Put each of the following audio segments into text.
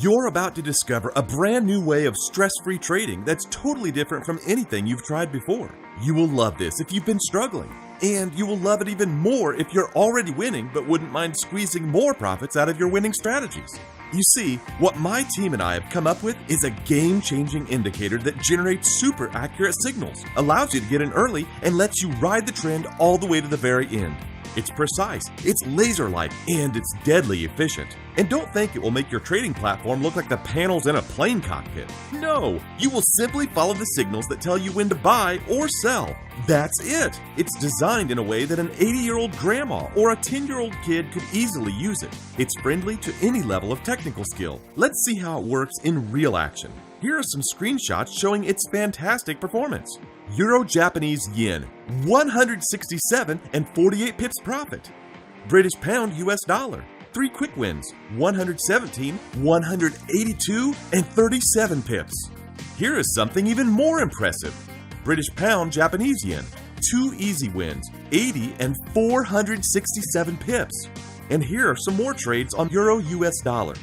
You're about to discover a brand new way of stress-free trading that's totally different from anything you've tried before. You will love this if you've been struggling, and you will love it even more if you're already winning but wouldn't mind squeezing more profits out of your winning strategies. You see, what my team and I have come up with is a game-changing indicator that generates super accurate signals, allows you to get in early, and lets you ride the trend all the way to the very end. It's precise, it's laser-like, and it's deadly efficient. And don't think it will make your trading platform look like the panels in a plane cockpit. No, you will simply follow the signals that tell you when to buy or sell. That's it. It's designed in a way that an 80-year-old grandma or a 10-year-old kid could easily use it. It's friendly to any level of technical skill. Let's see how it works in real action. Here are some screenshots showing its fantastic performance. Euro Japanese yen, 167 and 48 pips profit. British pound US dollar, 3 quick wins, 117, 182 and 37 pips. Here is something even more impressive. British pound Japanese yen, 2 easy wins, 80 and 467 pips. And here are some more trades on Euro US dollar,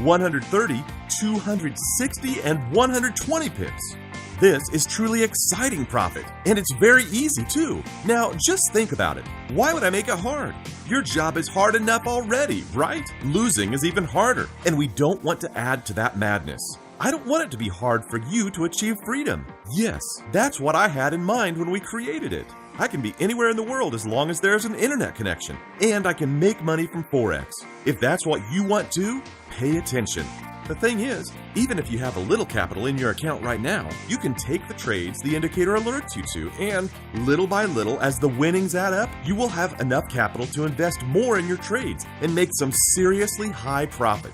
130, 260 and 120 pips. This is truly exciting profit, and it's very easy too. Now, just think about it. Why would I make it hard? Your job is hard enough already, right? Losing is even harder, and we don't want to add to that madness. I don't want it to be hard for you to achieve freedom. Yes, that's what I had in mind when we created it. I can be anywhere in the world as long as there's an internet connection, and I can make money from Forex. If that's what you want to, pay attention. The thing is, even if you have a little capital in your account right now, you can take the trades the indicator alerts you to, and little by little, as the winnings add up, you will have enough capital to invest more in your trades and make some seriously high profit.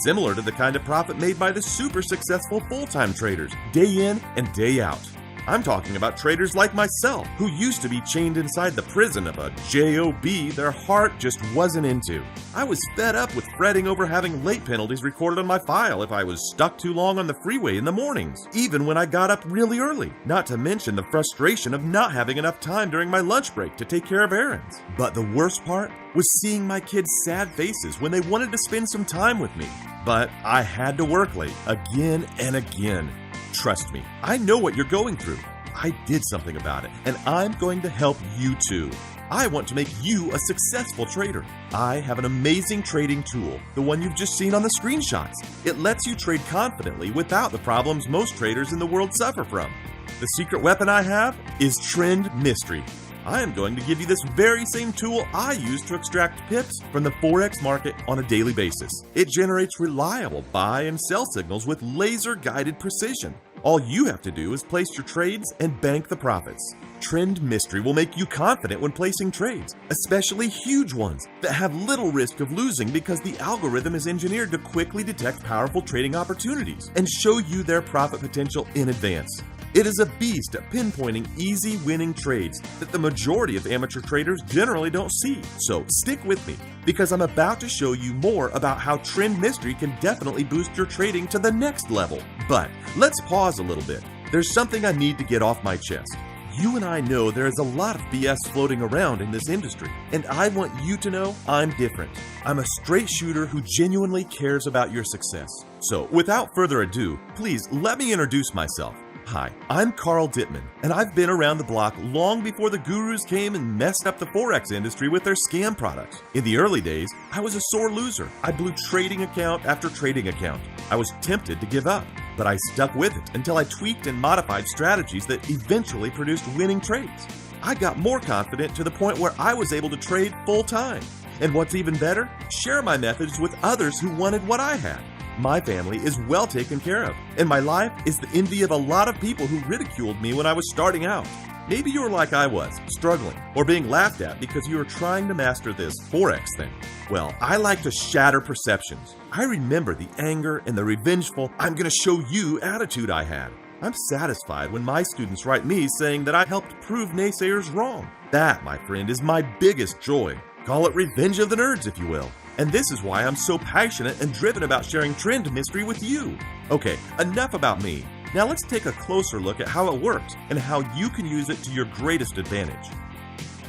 Similar to the kind of profit made by the super successful full-time traders, day in and day out. I'm talking about traders like myself, who used to be chained inside the prison of a job their heart just wasn't into. I was fed up with fretting over having late penalties recorded on my file if I was stuck too long on the freeway in the mornings, even when I got up really early, not to mention the frustration of not having enough time during my lunch break to take care of errands. But the worst part was seeing my kids' sad faces when they wanted to spend some time with me. But I had to work late, again and again. Trust me, I know what you're going through. I did something about it, and I'm going to help you too. I want to make you a successful trader. I have an amazing trading tool, the one you've just seen on the screenshots. It lets you trade confidently without the problems most traders in the world suffer from. The secret weapon I have is Trend Mystery. I am going to give you this very same tool I use to extract pips from the Forex market on a daily basis. It generates reliable buy and sell signals with laser-guided precision. All you have to do is place your trades and bank the profits. Trend Mystery will make you confident when placing trades, especially huge ones that have little risk of losing because the algorithm is engineered to quickly detect powerful trading opportunities and show you their profit potential in advance. It is a beast at pinpointing easy winning trades that the majority of amateur traders generally don't see. So stick with me, because I'm about to show you more about how Trend Mystery can definitely boost your trading to the next level. But let's pause a little bit. There's something I need to get off my chest. You and I know there is a lot of BS floating around in this industry, and I want you to know I'm different. I'm a straight shooter who genuinely cares about your success. So without further ado, please let me introduce myself. Hi, I'm Carl Dittman, and I've been around the block long before the gurus came and messed up the Forex industry with their scam products. In the early days, I was a sore loser. I blew trading account after trading account. I was tempted to give up, but I stuck with it until I tweaked and modified strategies that eventually produced winning trades. I got more confident to the point where I was able to trade full-time. And what's even better, share my methods with others who wanted what I had. My family is well taken care of, and my life is the envy of a lot of people who ridiculed me when I was starting out. Maybe you're like I was, struggling, or being laughed at because you were trying to master this Forex thing. Well, I like to shatter perceptions. I remember the anger and the revengeful, I'm gonna show you attitude I had. I'm satisfied when my students write me saying that I helped prove naysayers wrong. That, my friend, is my biggest joy. Call it revenge of the nerds, if you will. And this is why I'm so passionate and driven about sharing Trend Mystery with you. Okay, enough about me. Now let's take a closer look at how it works and how you can use it to your greatest advantage.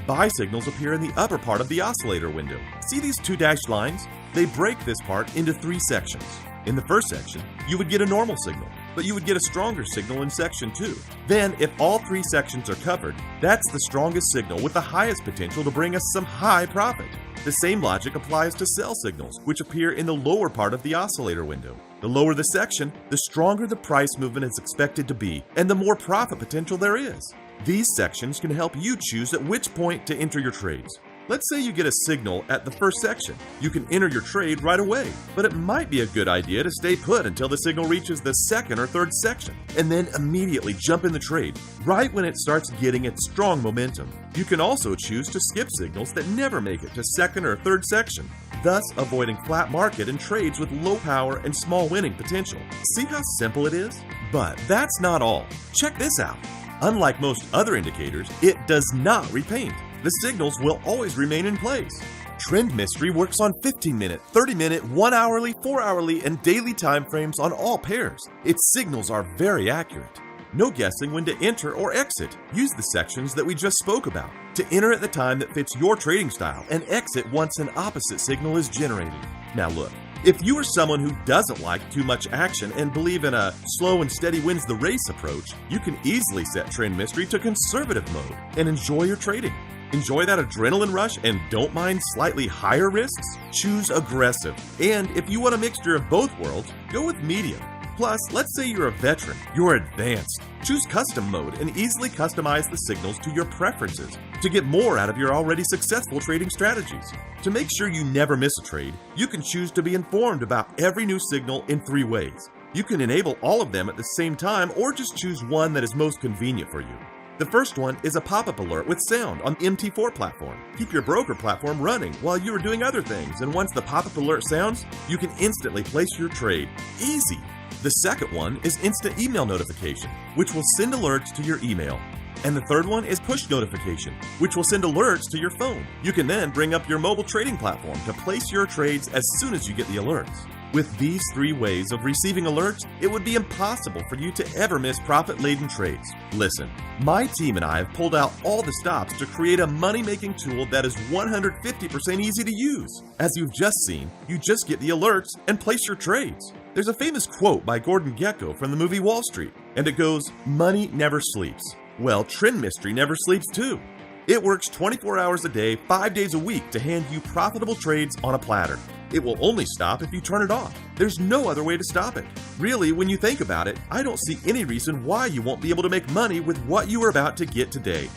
Buy signals appear in the upper part of the oscillator window. See these 2 dashed lines? They break this part into 3 sections. In the first section, you would get a normal signal, but you would get a stronger signal in section 2. Then, if all 3 sections are covered, that's the strongest signal with the highest potential to bring us some high profit. The same logic applies to sell signals, which appear in the lower part of the oscillator window. The lower the section, the stronger the price movement is expected to be, and the more profit potential there is. These sections can help you choose at which point to enter your trades. Let's say you get a signal at the first section. You can enter your trade right away, but it might be a good idea to stay put until the signal reaches the second or third section, and then immediately jump in the trade, right when it starts getting its strong momentum. You can also choose to skip signals that never make it to second or third section, thus avoiding flat market and trades with low power and small winning potential. See how simple it is? But that's not all. Check this out. Unlike most other indicators, it does not repaint. The signals will always remain in place. Trend Mystery works on 15-minute, 30-minute, 1-hourly, 4-hourly, and daily time frames on all pairs. Its signals are very accurate. No guessing when to enter or exit. Use the sections that we just spoke about to enter at the time that fits your trading style and exit once an opposite signal is generated. Now look, if you are someone who doesn't like too much action and believe in a slow and steady wins the race approach, you can easily set Trend Mystery to conservative mode and enjoy your trading. Enjoy that adrenaline rush and don't mind slightly higher risks? Choose aggressive. And if you want a mixture of both worlds, go with medium. Plus, let's say you're a veteran, you're advanced. Choose custom mode and easily customize the signals to your preferences to get more out of your already successful trading strategies. To make sure you never miss a trade, you can choose to be informed about every new signal in 3 ways. You can enable all of them at the same time or just choose one that is most convenient for you. The first one is a pop-up alert with sound on the MT4 platform. Keep your broker platform running while you are doing other things, and once the pop-up alert sounds, you can instantly place your trade. Easy! The second one is instant email notification, which will send alerts to your email. And the third one is push notification, which will send alerts to your phone. You can then bring up your mobile trading platform to place your trades as soon as you get the alerts. With these 3 ways of receiving alerts, it would be impossible for you to ever miss profit-laden trades. Listen, my team and I have pulled out all the stops to create a money-making tool that is 150% easy to use. As you've just seen, you just get the alerts and place your trades. There's a famous quote by Gordon Gekko from the movie Wall Street, and it goes, "Money never sleeps." Well, Trend Mystery never sleeps too. It works 24 hours a day, 5 days a week to hand you profitable trades on a platter. It will only stop if you turn it off. There's no other way to stop it. Really, when you think about it, I don't see any reason why you won't be able to make money with what you are about to get today.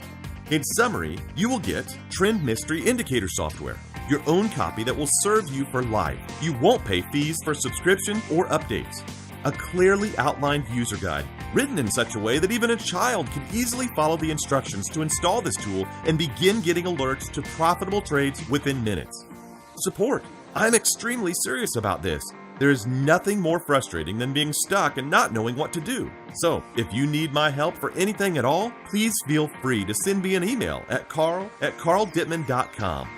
In summary, you will get Trend Mystery Indicator software, your own copy that will serve you for life. You won't pay fees for subscription or updates. A clearly outlined user guide, written in such a way that even a child can easily follow the instructions to install this tool and begin getting alerts to profitable trades within minutes. Support. I'm extremely serious about this. There is nothing more frustrating than being stuck and not knowing what to do. So, if you need my help for anything at all, please feel free to send me an email at carl@carldittman.com.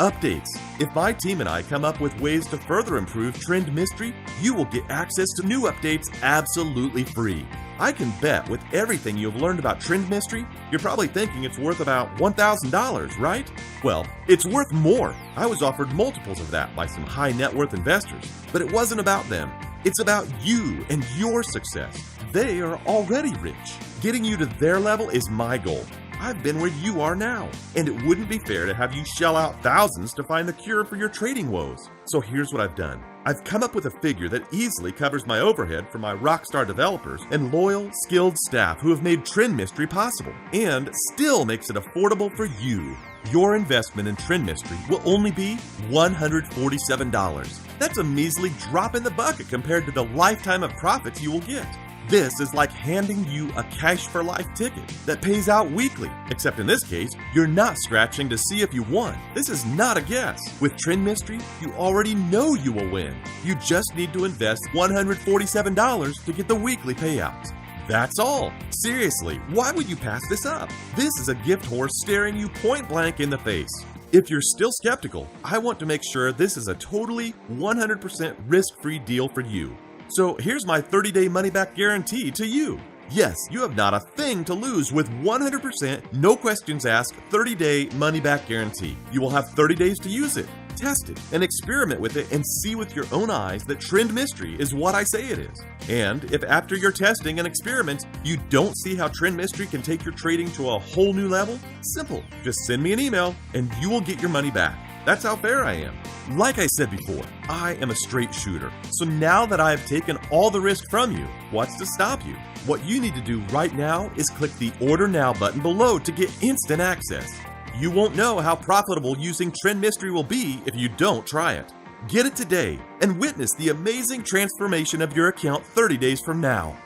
Updates. If my team and I come up with ways to further improve Trend Mystery, you will get access to new updates absolutely free. I can bet with everything you have learned about Trend Mystery, you're probably thinking it's worth about $1,000, right? Well, it's worth more. I was offered multiples of that by some high net worth investors, but it wasn't about them. It's about you and your success. They are already rich. Getting you to their level is my goal. I've been where you are now, and it wouldn't be fair to have you shell out thousands to find the cure for your trading woes. So here's what I've done. I've come up with a figure that easily covers my overhead for my rockstar developers and loyal, skilled staff who have made Trend Mystery possible, and still makes it affordable for you. Your investment in Trend Mystery will only be $147. That's a measly drop in the bucket compared to the lifetime of profits you will get. This is like handing you a cash-for-life ticket that pays out weekly, except in this case, you're not scratching to see if you won. This is not a guess. With Trend Mystery, you already know you will win. You just need to invest $147 to get the weekly payouts. That's all. Seriously, why would you pass this up? This is a gift horse staring you point blank in the face. If you're still skeptical, I want to make sure this is a totally 100% risk-free deal for you. So here's my 30-day money-back guarantee to you. Yes, you have not a thing to lose with 100% no questions asked 30-day money-back guarantee. You will have 30 days to use it. Test it and experiment with it and see with your own eyes that Trend Mystery is what I say it is. And if after your testing and experiments, you don't see how Trend Mystery can take your trading to a whole new level, simple. Just send me an email and you will get your money back. That's how fair I am. Like I said before, I am a straight shooter. So now that I have taken all the risk from you, what's to stop you? What you need to do right now is click the Order Now button below to get instant access. You won't know how profitable using Trend Mystery will be if you don't try it. Get it today and witness the amazing transformation of your account 30 days from now.